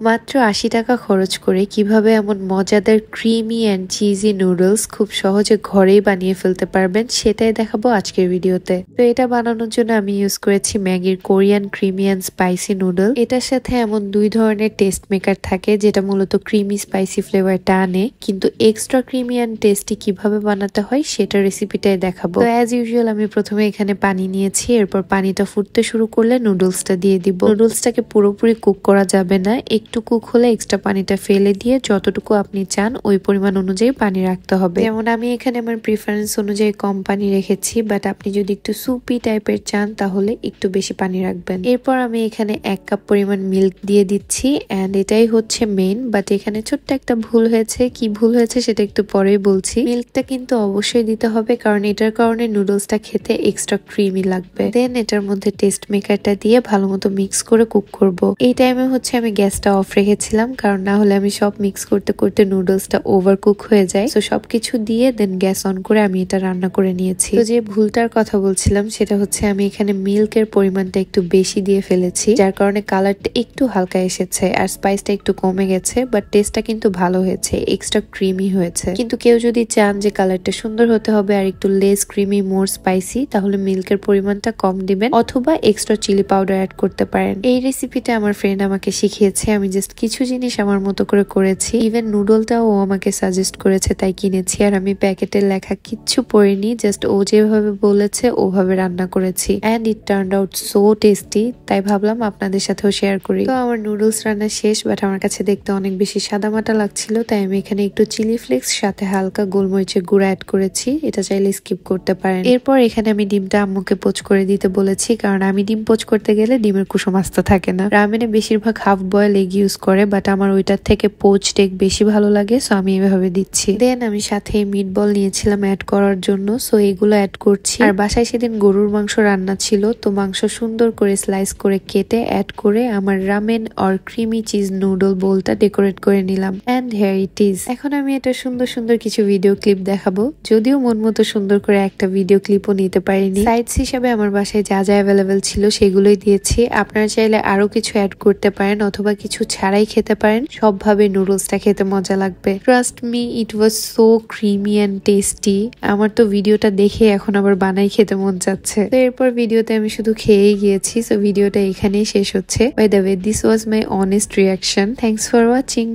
মাত্র ৮০ টাকা খরচ করে কিভাবে এমন মজাদার ক্রিমি অ্যান্ড চিজি নুডলস খুব সহজে ঘরেই বানিয়ে ফেলতে পারবেন সেটাই দেখাবো আজকের ভিডিওতে। তো এটা বানানোর জন্য আমি ইউজ করেছি ম্যাগির Korean creamy and spicy noodle. এটার সাথে এমন দুই ধরনের টেস্ট মেকার থাকে যেটা মূলত ক্রিমি স্পাইসি ফ্লেভারটা আনে, কিন্তু এক্সট্রা ক্রিমি অ্যান্ড টেস্টি কিভাবে বানাতে হয় সেটা রেসিপিটাই দেখাবো। তো অ্যাজ ইউজুয়াল আমি প্রথমে এখানে পানি নিয়েছি, এরপর পানিটা ফুটতে শুরু করলে নুডলসটা দিয়ে দিব। নুডলসটাকে পুরোপুরি কুক করা যাবে না, একটু কুক হলে এক্সট্রা পানিটা ফেলে দিয়ে যতটুকু আপনি চান ওই পরিমাণ অনুযায়ী পানি রাখতে হবে। যেমন আমি এখানে আমার প্রিফারেন্স অনুযায়ী কম পানি রেখেছি, বাট আপনি যদি একটু সুপি টাইপের চান তাহলে একটু বেশি পানি রাখবেন। এরপর আমি এখানে 1 কাপ পরিমাণ মিল্ক দিয়ে দিচ্ছি এন্ড এটাই হচ্ছে মেইন। বাট এখানে ছোট্ট একটা ভুল হয়েছে, কি ভুল হয়েছে সেটা একটু পরেই বলছি। মিল্কটা কিন্তু অবশ্যই দিতে হবে, কারণ এটার কারণে নুডলসটা খেতে এক্সট্রা ক্রিমি লাগবে। দেন এটার মধ্যে টেস্ট মেকারটা দিয়ে ভালো মতো মিক্স করে কুক করব। এই টাইমে হচ্ছে আমি গ্যাসটা অফ রেখেছিলাম, কারণ না হলে আমি সব মিক্স করতে করতে নুডলসটা ওভার কুক হয়ে যায়। তো সবকিছু দিয়ে দেন গ্যাস অন করে আমি এটা রান্না করে নিয়েছি। তো যে ভুলটার কথা বলছিলাম সেটা হচ্ছে আমি এখানে মিল্কের পরিমাণটা একটু বেশি দিয়ে ফেলেছি, যার কারণে কালারটা একটু হালকা এসেছে আর স্পাইসটা একটু কমে গেছে, বাট টেস্টটা কিন্তু ভালো হয়েছে, এক্সট্রা ক্রিমি হয়েছে। কিন্তু কেউ যদি চান যে কালারটা সুন্দর হতে হবে আর একটু লেস ক্রিমি মোর স্পাইসি, তাহলে মিল্কের পরিমাণটা কম দিবেন অথবা এক্সট্রা চিলি পাউডার অ্যাড করতে পারেন। এই রেসিপিটা আমার ফ্রেন্ড আমাকে শিখিয়েছে, আমি জাস্ট কিছু জিনিস আমার মতো করে করেছি। ইভেন নুডলটাও ও আমাকে সাজেস্ট করেছে তাই কিনেছি, আর আমি প্যাকেটের লেখা কিচ্ছু পড়িনি, জাস্ট ও যেভাবে বলেছে ওভাবে রান্না করেছি and it turned out so tasty. তাই ভাবলাম আপনাদের সাথেও শেয়ার করি। তো আমার নুডলস রান্না শেষ, বাট আমার কাছে দেখতে অনেক বেশি সাদামাটা লাগছিল, তাই আমি এখানে একটু চিলি ফ্লেক্স সাথে হালকা গোলমরিচের গুঁড়া অ্যাড করেছি, এটা চাইলে স্কিপ করতে পারেন। এরপর এখানে আমি ডিমটা আম্মুকে পোচ করে দিতে বলেছি, কারণ আমি ডিম পোচ করতে গেলে ডিমের কুসুম আস্ত থাকে না। রামেনে বেশিরভাগ হাফ বয়েল এগ ইউজ করে, বাট আমার ওইটার থেকে পোচড এগ বেশি ভালো লাগে, সো আমি এভাবে দিচ্ছি। দেন আমি সাথে মিট বল নিয়েছিলাম অ্যাড করার জন্য, সো এগুলো অ্যাড করছি। আর বাসায় সেদিন গরুর মাংস রান্না ছিল, তো মাংস সুন্দর করে স্লাইস করে কেটে অ্যাড করে আমার ramen or creamy cheese noodle বোলটা ডেকোরেট করে নিলাম এন্ড হেয়ার ইট ইজ। এখন আমি এটা সুন্দর সুন্দর কিছু ভিডিও ক্লিপ দেখাবো, যদিও মন মতো সুন্দর করে একটা ভিডিও ক্লিপও নিতে পারিনি। সাইডস হিসাবে আমার বাসায় যা যা অ্যাভেলেবেল ছিল সেগুলোই দিয়েছি। আপনারা চাইলে আরো কিছু অ্যাড করতে পারেন অথবা কিছু ছাড়াই খেতে পারেন, সবভাবে নুডলসটা খেতে মজা লাগবে। Trust me, it was so creamy and tasty. আমার তো ভিডিওটা দেখে এখন আবার বানাই খেতে মন চাচ্ছে। তো এরপর ভিডিওতে আমি শুধু খেয়েই গিয়েছি, সো ভিডিওটা এখানেই শেষ হচ্ছে। By the way, this was my honest reaction. Thanks for watching.